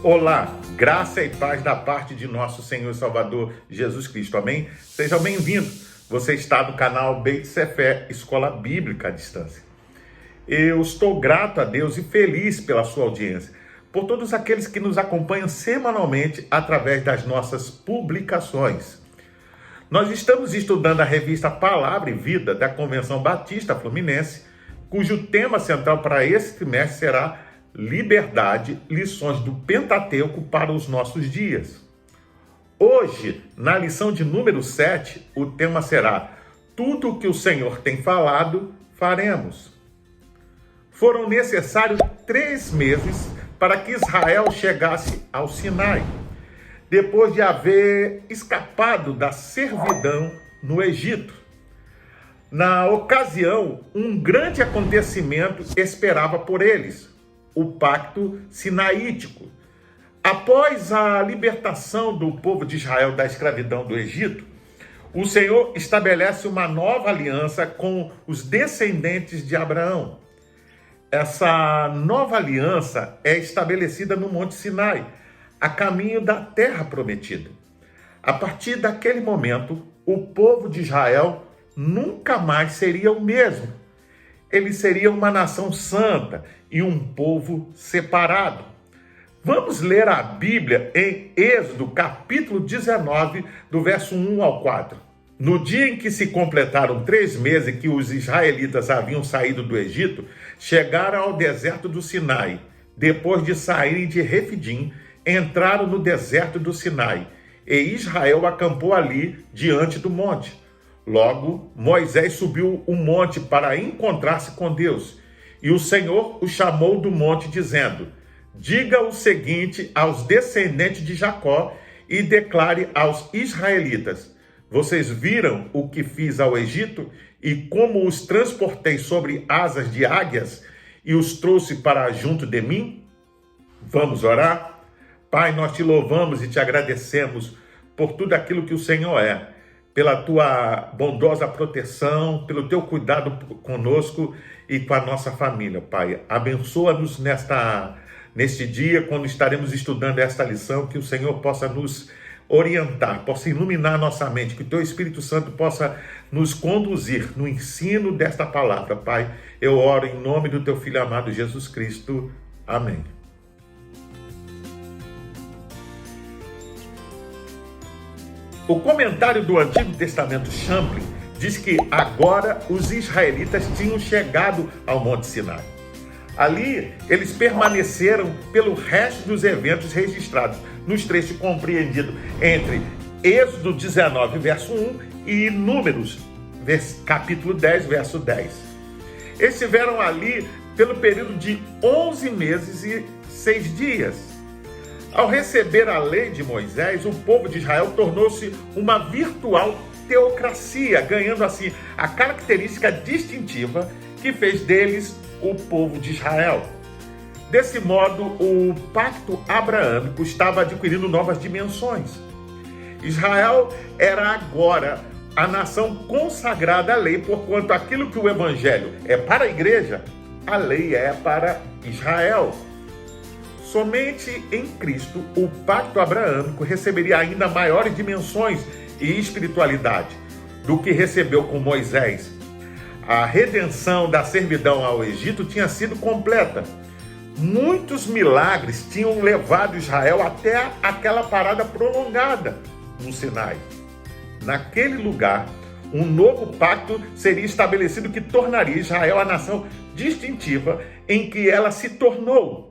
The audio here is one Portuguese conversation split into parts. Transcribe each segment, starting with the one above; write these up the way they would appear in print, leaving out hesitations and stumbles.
Olá, graça e paz da parte de nosso Senhor e Salvador Jesus Cristo, amém? Seja bem-vindo, você está no canal Beit Sefer, Escola Bíblica à Distância. Eu estou grato a Deus e feliz pela sua audiência, por todos aqueles que nos acompanham semanalmente através das nossas publicações. Nós estamos estudando a revista Palavra e Vida da Convenção Batista Fluminense, cujo tema central para esse trimestre será Liberdade, lições do Pentateuco para os nossos dias. Hoje, na lição de número 7, o tema será Tudo o que o Senhor tem falado, faremos. Foram necessários 3 meses para que Israel chegasse ao Sinai, depois de haver escapado da servidão no Egito. Na ocasião, um grande acontecimento esperava por eles, o Pacto Sinaítico. Após a libertação do povo de Israel da escravidão do Egito, o Senhor estabelece uma nova aliança com os descendentes de Abraão. Essa nova aliança é estabelecida no Monte Sinai, a caminho da terra prometida. A partir daquele momento, o povo de Israel nunca mais seria o mesmo. Ele seria uma nação santa e um povo separado. Vamos ler a Bíblia em Êxodo, capítulo 19, do verso 1 ao 4. No dia em que se completaram 3 meses que os israelitas haviam saído do Egito, chegaram ao deserto do Sinai. Depois de saírem de Refidim, entraram no deserto do Sinai, e Israel acampou ali diante do monte. Logo, Moisés subiu o monte para encontrar-se com Deus, e o Senhor o chamou do monte, dizendo: diga o seguinte aos descendentes de Jacó e declare aos israelitas: vocês viram o que fiz ao Egito e como os transportei sobre asas de águias e os trouxe para junto de mim? Vamos orar? Pai, nós te louvamos e te agradecemos por tudo aquilo que o Senhor é, pela tua bondosa proteção, pelo teu cuidado conosco e com a nossa família, Pai. Abençoa-nos neste dia, quando estaremos estudando esta lição, que o Senhor possa nos orientar, possa iluminar nossa mente, que o teu Espírito Santo possa nos conduzir no ensino desta palavra, Pai. Eu oro em nome do teu Filho amado Jesus Cristo. Amém. O comentário do Antigo Testamento Champlin diz que agora os israelitas tinham chegado ao Monte Sinai. Ali, eles permaneceram pelo resto dos eventos registrados nos trechos compreendidos entre Êxodo 19, verso 1 e Números, capítulo 10, verso 10. Eles estiveram ali pelo período de 11 meses e 6 dias. Ao receber a lei de Moisés, o povo de Israel tornou-se uma virtual teocracia, ganhando assim a característica distintiva que fez deles o povo de Israel. Desse modo, o pacto abraâmico estava adquirindo novas dimensões. Israel era agora a nação consagrada à lei, porquanto aquilo que o evangelho é para a igreja, a lei é para Israel. Somente em Cristo, o pacto abraâmico receberia ainda maiores dimensões e espiritualidade do que recebeu com Moisés. A redenção da servidão ao Egito tinha sido completa. Muitos milagres tinham levado Israel até aquela parada prolongada no Sinai. Naquele lugar, um novo pacto seria estabelecido que tornaria Israel a nação distintiva em que ela se tornou.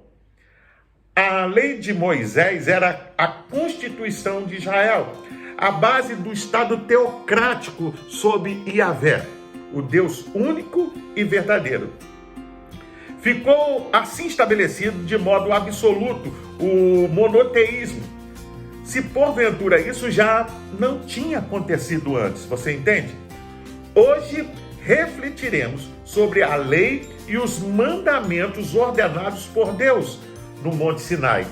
A lei de Moisés era a constituição de Israel, a base do Estado teocrático sob Yahvé, o Deus único e verdadeiro. Ficou assim estabelecido de modo absoluto o monoteísmo. Se porventura isso já não tinha acontecido antes, você entende? Hoje refletiremos sobre a lei e os mandamentos ordenados por Deus no Monte Sinai,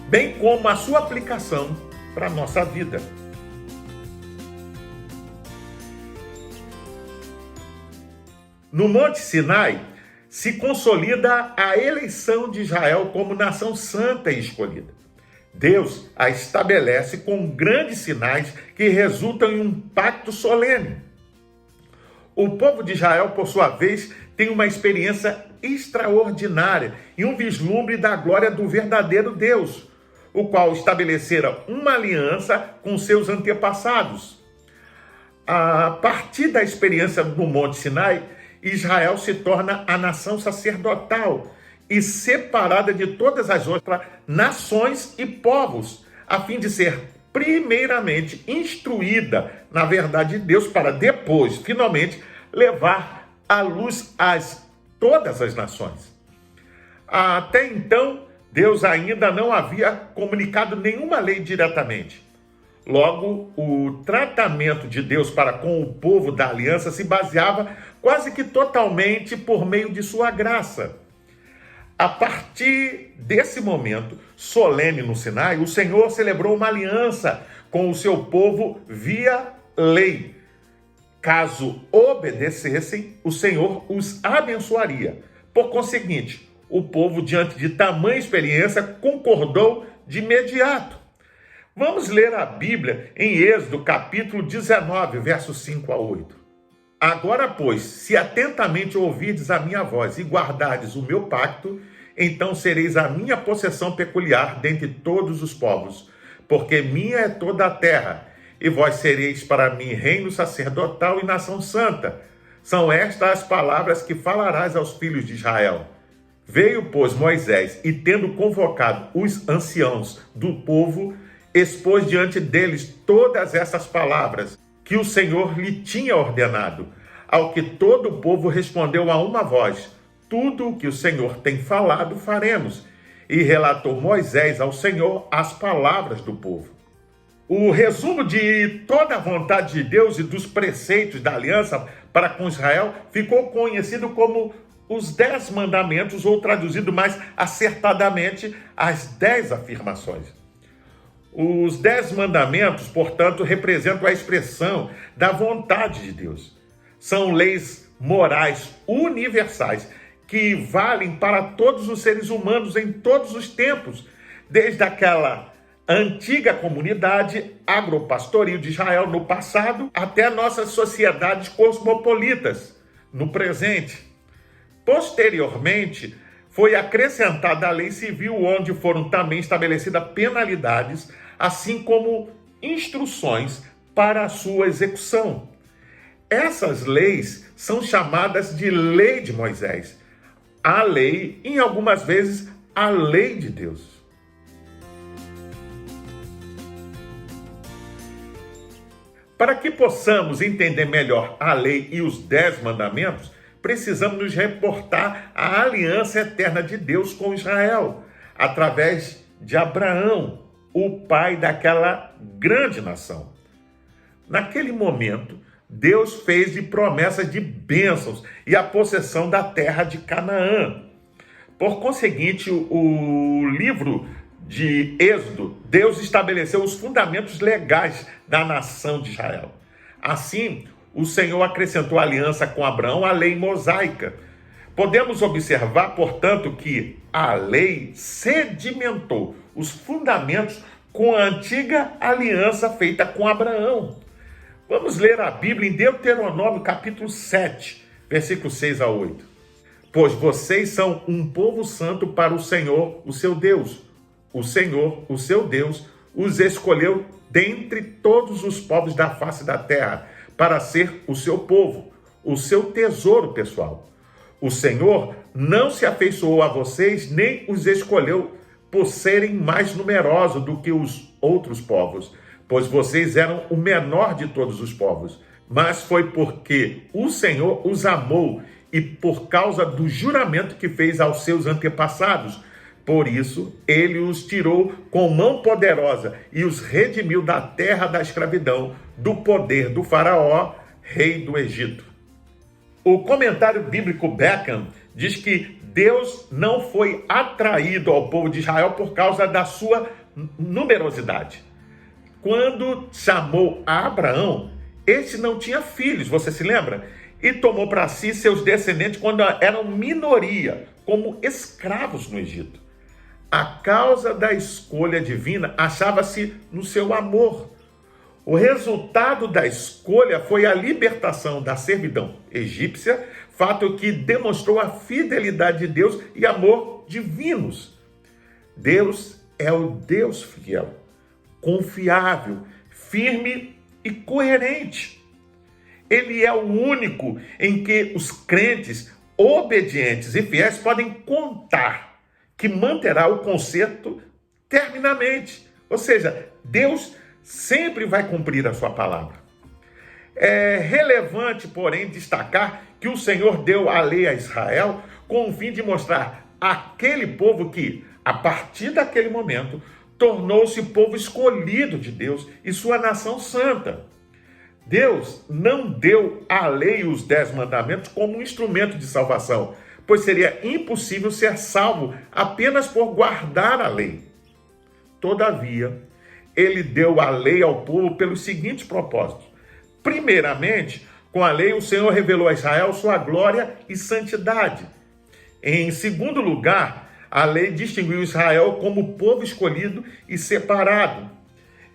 bem como a sua aplicação para a nossa vida. No Monte Sinai, se consolida a eleição de Israel como nação santa e escolhida. Deus a estabelece com grandes sinais que resultam em um pacto solene. O povo de Israel, por sua vez, tem uma experiência extraordinária e um vislumbre da glória do verdadeiro Deus, o qual estabelecera uma aliança com seus antepassados. A partir da experiência do Monte Sinai, Israel se torna a nação sacerdotal e separada de todas as outras nações e povos, a fim de ser primeiramente instruída na verdade de Deus, para depois, finalmente, levar à luz todas as nações. Até então, Deus ainda não havia comunicado nenhuma lei diretamente. Logo, o tratamento de Deus para com o povo da aliança se baseava quase que totalmente por meio de sua graça. A partir desse momento solene no Sinai, o Senhor celebrou uma aliança com o seu povo via lei. Caso obedecessem, o Senhor os abençoaria. Por conseguinte, o povo, diante de tamanha experiência, concordou de imediato. Vamos ler a Bíblia em Êxodo, capítulo 19, versos 5 a 8. Agora, pois, se atentamente ouvirdes a minha voz e guardardes o meu pacto, então sereis a minha possessão peculiar dentre todos os povos, porque minha é toda a terra, e vós sereis para mim reino sacerdotal e nação santa. São estas as palavras que falarás aos filhos de Israel. Veio, pois, Moisés, e tendo convocado os anciãos do povo, expôs diante deles todas essas palavras que o Senhor lhe tinha ordenado, ao que todo o povo respondeu a uma voz: tudo o que o Senhor tem falado faremos. E relatou Moisés ao Senhor as palavras do povo. O resumo de toda a vontade de Deus e dos preceitos da aliança para com Israel ficou conhecido como os 10 mandamentos, ou traduzido mais acertadamente, as 10 afirmações. Os 10 mandamentos, portanto, representam a expressão da vontade de Deus. São leis morais universais que valem para todos os seres humanos em todos os tempos, desde aquela antiga comunidade agropastoril de Israel no passado até nossas sociedades cosmopolitas no presente. Posteriormente, foi acrescentada a lei civil, onde foram também estabelecidas penalidades, assim como instruções para a sua execução. Essas leis são chamadas de lei de Moisés. A lei, em algumas vezes, a lei de Deus. Para que possamos entender melhor a lei e os 10 mandamentos, precisamos nos reportar à aliança eterna de Deus com Israel, através de Abraão, o pai daquela grande nação. Naquele momento, Deus fez de promessas de bênçãos e a possessão da terra de Canaã. Por conseguinte, o livro de Êxodo, Deus estabeleceu os fundamentos legais da nação de Israel. Assim, o Senhor acrescentou a aliança com Abraão à lei mosaica. Podemos observar, portanto, que a lei sedimentou os fundamentos com a antiga aliança feita com Abraão. Vamos ler a Bíblia em Deuteronômio, capítulo 7, versículos 6 a 8. Pois vocês são um povo santo para o Senhor, o seu Deus. O Senhor, o seu Deus, os escolheu dentre todos os povos da face da terra, para ser o seu povo, o seu tesouro pessoal. O Senhor não se afeiçoou a vocês, nem os escolheu por serem mais numerosos do que os outros povos, pois vocês eram o menor de todos os povos. Mas foi porque o Senhor os amou e por causa do juramento que fez aos seus antepassados. Por isso, ele os tirou com mão poderosa e os redimiu da terra da escravidão, do poder do faraó, rei do Egito. O comentário bíblico Beckham diz que Deus não foi atraído ao povo de Israel por causa da sua numerosidade. Quando chamou a Abraão, este não tinha filhos, você se lembra? E tomou para si seus descendentes quando eram minoria, como escravos no Egito. a causa da escolha divina achava-se no seu amor. O resultado da escolha foi a libertação da servidão egípcia, fato que demonstrou a fidelidade de Deus e amor divinos. Deus é o Deus fiel, confiável, firme e coerente. Ele é o único em que os crentes obedientes e fiéis podem contar que manterá o concerto eternamente. Ou seja, Deus sempre vai cumprir a sua palavra. É relevante, porém, destacar que o Senhor deu a lei a Israel com o fim de mostrar àquele povo que, a partir daquele momento, tornou-se povo escolhido de Deus e sua nação santa. Deus não deu a lei e os 10 mandamentos como um instrumento de salvação, pois seria impossível ser salvo apenas por guardar a lei. Todavia, ele deu a lei ao povo pelos seguintes propósitos. Primeiramente, com a lei, o Senhor revelou a Israel sua glória e santidade. Em segundo lugar, a lei distinguiu Israel como povo escolhido e separado.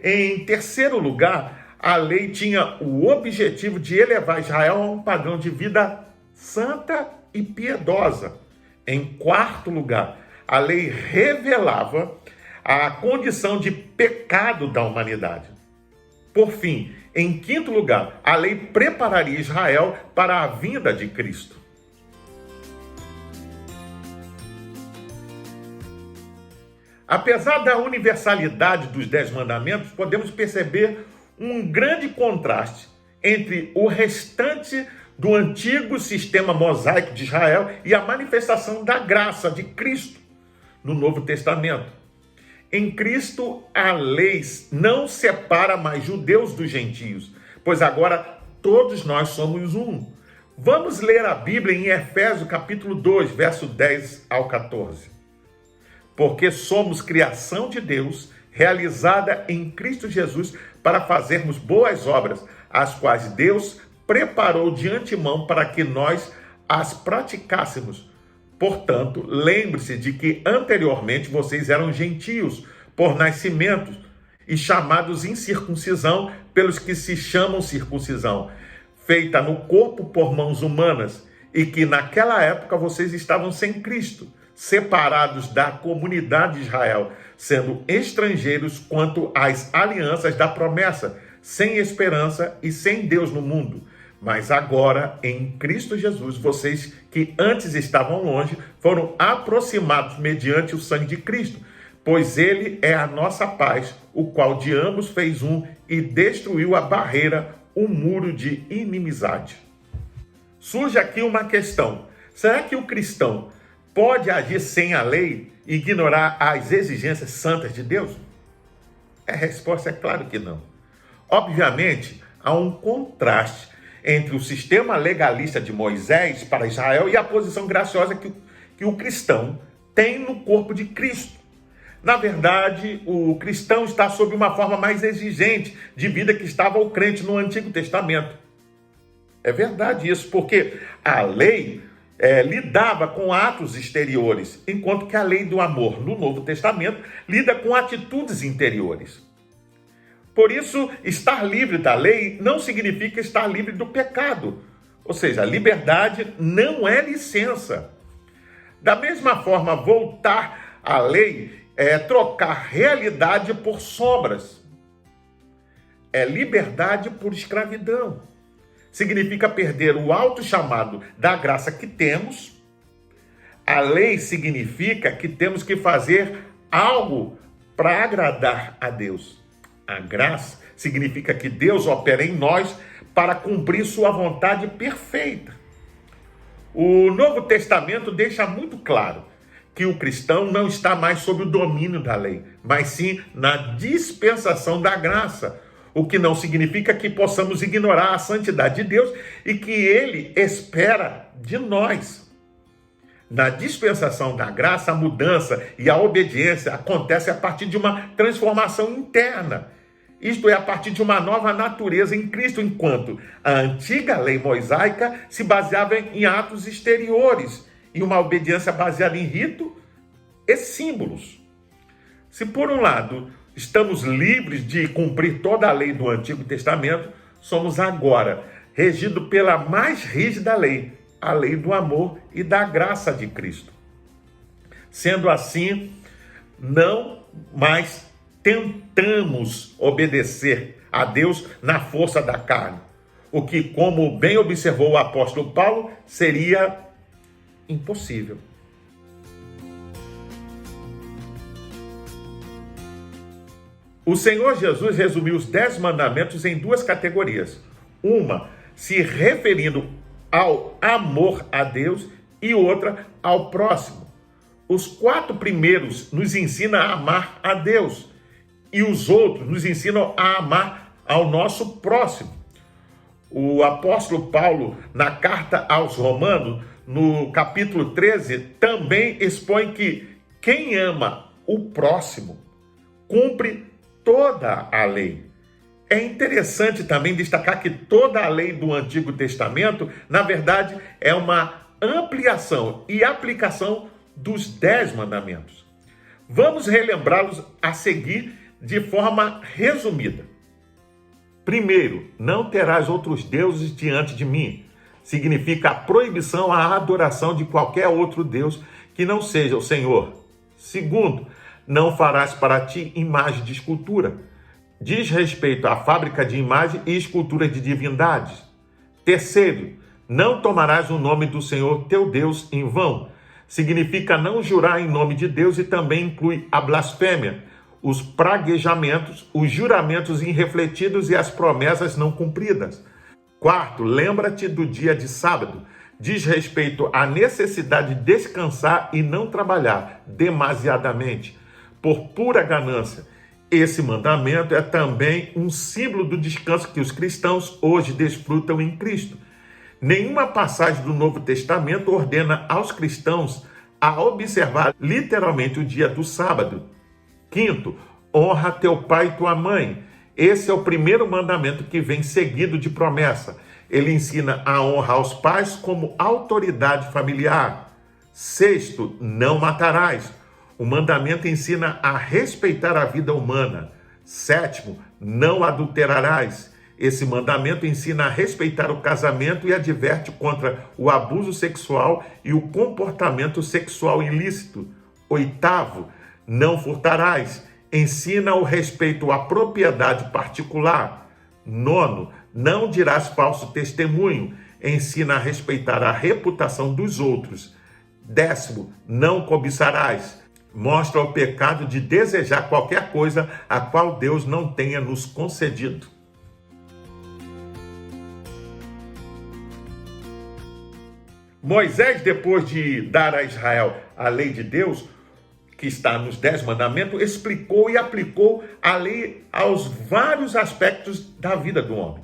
Em terceiro lugar, a lei tinha o objetivo de elevar Israel a um padrão de vida santa e piedosa. Em quarto lugar, a lei revelava a condição de pecado da humanidade. Por fim, em quinto lugar, a lei prepararia Israel para a vinda de Cristo. Apesar da universalidade dos 10 mandamentos, podemos perceber um grande contraste entre o restante do antigo sistema mosaico de Israel e a manifestação da graça de Cristo no Novo Testamento. Em Cristo, a lei não separa mais judeus dos gentios, pois agora todos nós somos um. Vamos ler a Bíblia em Efésios capítulo 2, verso 10 ao 14. Porque somos criação de Deus, realizada em Cristo Jesus, para fazermos boas obras, as quais Deus preparou de antemão para que nós as praticássemos. Portanto, lembre-se de que anteriormente vocês eram gentios por nascimento e chamados incircuncisão pelos que se chamam circuncisão, feita no corpo por mãos humanas, e que naquela época vocês estavam sem Cristo, separados da comunidade de Israel, sendo estrangeiros quanto às alianças da promessa, sem esperança e sem Deus no mundo. Mas agora, em Cristo Jesus, vocês que antes estavam longe, foram aproximados mediante o sangue de Cristo, pois ele é a nossa paz, o qual de ambos fez um e destruiu a barreira, o muro de inimizade. Surge aqui uma questão: será que o cristão pode agir sem a lei e ignorar as exigências santas de Deus? A resposta é claro que não. Obviamente, há um contraste entre o sistema legalista de Moisés para Israel e a posição graciosa que o cristão tem no corpo de Cristo. Na verdade, o cristão está sob uma forma mais exigente de vida que estava o crente no Antigo Testamento. É verdade isso, porque a lei lidava com atos exteriores, enquanto que a lei do amor no Novo Testamento lida com atitudes interiores. Por isso, estar livre da lei não significa estar livre do pecado. Ou seja, a liberdade não é licença. Da mesma forma, voltar à lei é trocar realidade por sombras. É liberdade por escravidão. Significa perder o alto chamado da graça que temos. A lei significa que temos que fazer algo para agradar a Deus. A graça significa que Deus opera em nós para cumprir sua vontade perfeita. O Novo Testamento deixa muito claro que o cristão não está mais sob o domínio da lei, mas sim na dispensação da graça, o que não significa que possamos ignorar a santidade de Deus e que ele espera de nós. Na dispensação da graça, a mudança e a obediência acontecem a partir de uma transformação interna. Isto é, a partir de uma nova natureza em Cristo, enquanto a antiga lei mosaica se baseava em atos exteriores e uma obediência baseada em rito e símbolos. Se por um lado estamos livres de cumprir toda a lei do Antigo Testamento, somos agora regidos pela mais rígida lei, a lei do amor e da graça de Cristo. Sendo assim, não mais tentamos obedecer a Deus na força da carne, o que, como bem observou o apóstolo Paulo, seria impossível. O Senhor Jesus resumiu os 10 mandamentos em 2 categorias. Uma se referindo ao amor a Deus e outra ao próximo. Os 4 primeiros nos ensinam a amar a Deus e os outros nos ensinam a amar ao nosso próximo. O apóstolo Paulo, na carta aos Romanos, no capítulo 13, também expõe que quem ama o próximo cumpre toda a lei. É interessante também destacar que toda a lei do Antigo Testamento, na verdade, é uma ampliação e aplicação dos 10 mandamentos. Vamos relembrá-los a seguir de forma resumida. Primeiro, não terás outros deuses diante de mim. Significa a proibição à adoração de qualquer outro Deus que não seja o Senhor. Segundo, não farás para ti imagem de escultura. Diz respeito à fábrica de imagem e escultura de divindades. Terceiro, não tomarás o nome do Senhor teu Deus em vão. Significa não jurar em nome de Deus e também inclui a blasfêmia, os praguejamentos, os juramentos irrefletidos e as promessas não cumpridas. Quarto, lembra-te do dia de sábado. Diz respeito à necessidade de descansar e não trabalhar demasiadamente, por pura ganância. Esse mandamento é também um símbolo do descanso que os cristãos hoje desfrutam em Cristo. Nenhuma passagem do Novo Testamento ordena aos cristãos a observar literalmente o dia do sábado. Quinto, honra teu pai e tua mãe. Esse é o primeiro mandamento que vem seguido de promessa. Ele ensina a honra aos pais como autoridade familiar. Sexto, não matarás. O mandamento ensina a respeitar a vida humana. Sétimo, não adulterarás. Esse mandamento ensina a respeitar o casamento e adverte contra o abuso sexual e o comportamento sexual ilícito. Oitavo, não furtarás. Ensina o respeito à propriedade particular. Nono, não dirás falso testemunho. Ensina a respeitar a reputação dos outros. Décimo, não cobiçarás. Mostra o pecado de desejar qualquer coisa a qual Deus não tenha nos concedido. Moisés, depois de dar a Israel a lei de Deus, que está nos 10 mandamentos, explicou e aplicou a lei aos vários aspectos da vida do homem.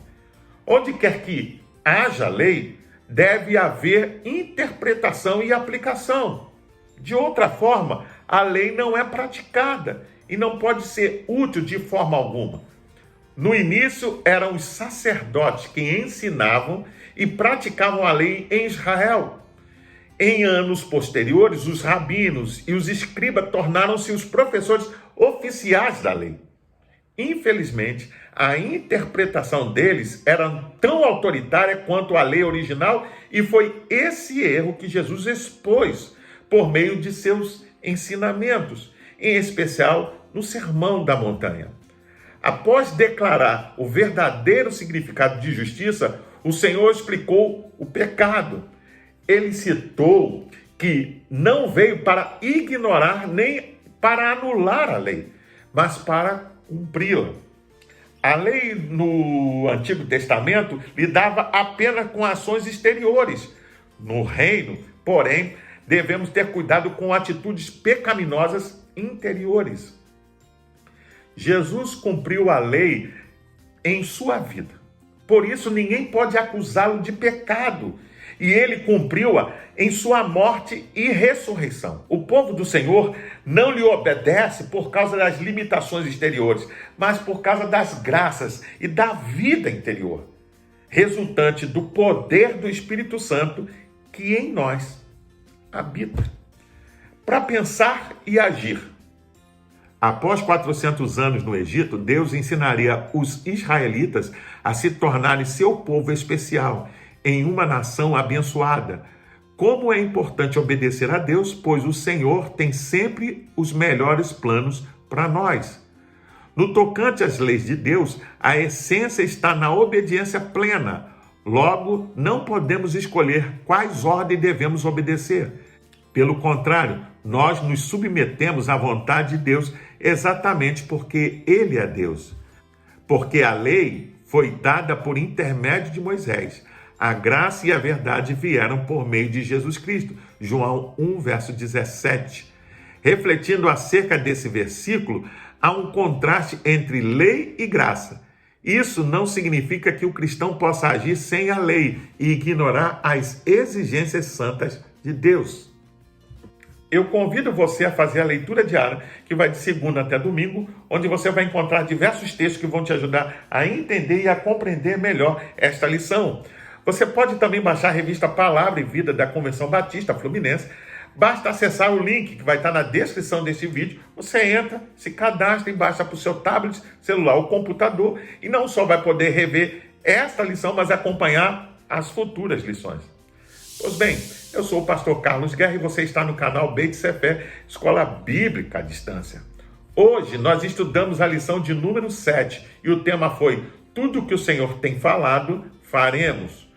Onde quer que haja lei, deve haver interpretação e aplicação. De outra forma, a lei não é praticada e não pode ser útil de forma alguma. No início, eram os sacerdotes que ensinavam e praticavam a lei em Israel. Em anos posteriores, os rabinos e os escribas tornaram-se os professores oficiais da lei. Infelizmente, a interpretação deles era tão autoritária quanto a lei original e foi esse erro que Jesus expôs por meio de seus ensinamentos, em especial no Sermão da Montanha. Após declarar o verdadeiro significado de justiça, o Senhor explicou o pecado. Ele citou que não veio para ignorar nem para anular a lei, mas para cumpri-la. A lei no Antigo Testamento lidava apenas com ações exteriores. No reino, porém, devemos ter cuidado com atitudes pecaminosas interiores. Jesus cumpriu a lei em sua vida. Por isso, ninguém pode acusá-lo de pecado. E ele cumpriu-a em sua morte e ressurreição. O povo do Senhor não lhe obedece por causa das limitações exteriores, mas por causa das graças e da vida interior, resultante do poder do Espírito Santo que em nós habita. Para pensar e agir. Após 400 anos no Egito, Deus ensinaria os israelitas a se tornarem seu povo especial, em uma nação abençoada. Como é importante obedecer a Deus, pois o Senhor tem sempre os melhores planos para nós. No tocante às leis de Deus, a essência está na obediência plena. Logo, não podemos escolher quais ordens devemos obedecer. Pelo contrário, nós nos submetemos à vontade de Deus exatamente porque Ele é Deus. Porque a lei foi dada por intermédio de Moisés. A graça e a verdade vieram por meio de Jesus Cristo. João 1, verso 17. Refletindo acerca desse versículo, há um contraste entre lei e graça. Isso não significa que o cristão possa agir sem a lei e ignorar as exigências santas de Deus. Eu convido você a fazer a leitura diária, que vai de segunda até domingo, onde você vai encontrar diversos textos que vão te ajudar a entender e a compreender melhor esta lição. Você pode também baixar a revista Palavra e Vida da Convenção Batista Fluminense. Basta acessar o link que vai estar na descrição deste vídeo. Você entra, se cadastra e baixa para o seu tablet, celular ou computador. E não só vai poder rever esta lição, mas acompanhar as futuras lições. Pois bem, eu sou o pastor Carlos Guerra e você está no canal Beit Sefer, Escola Bíblica à Distância. Hoje nós estudamos a lição de número 7 e o tema foi: tudo o que o Senhor tem falado, faremos.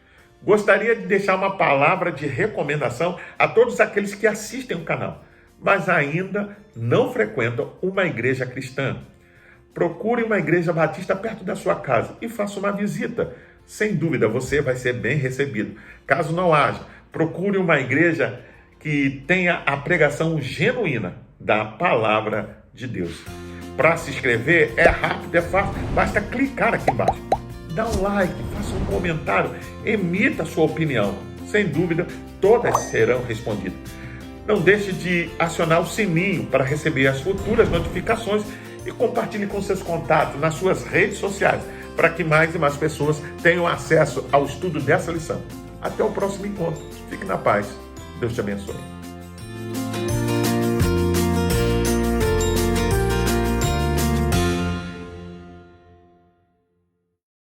Gostaria de deixar uma palavra de recomendação a todos aqueles que assistem o canal, mas ainda não frequentam uma igreja cristã. Procure uma igreja batista perto da sua casa e faça uma visita. Sem dúvida, você vai ser bem recebido. Caso não haja, procure uma igreja que tenha a pregação genuína da palavra de Deus. Para se inscrever, é rápido, é fácil, basta clicar aqui embaixo. Dá um like, faça um comentário, emita a sua opinião. Sem dúvida, todas serão respondidas. Não deixe de acionar o sininho para receber as futuras notificações e compartilhe com seus contatos nas suas redes sociais, para que mais e mais pessoas tenham acesso ao estudo dessa lição. Até o próximo encontro. Fique na paz. Deus te abençoe.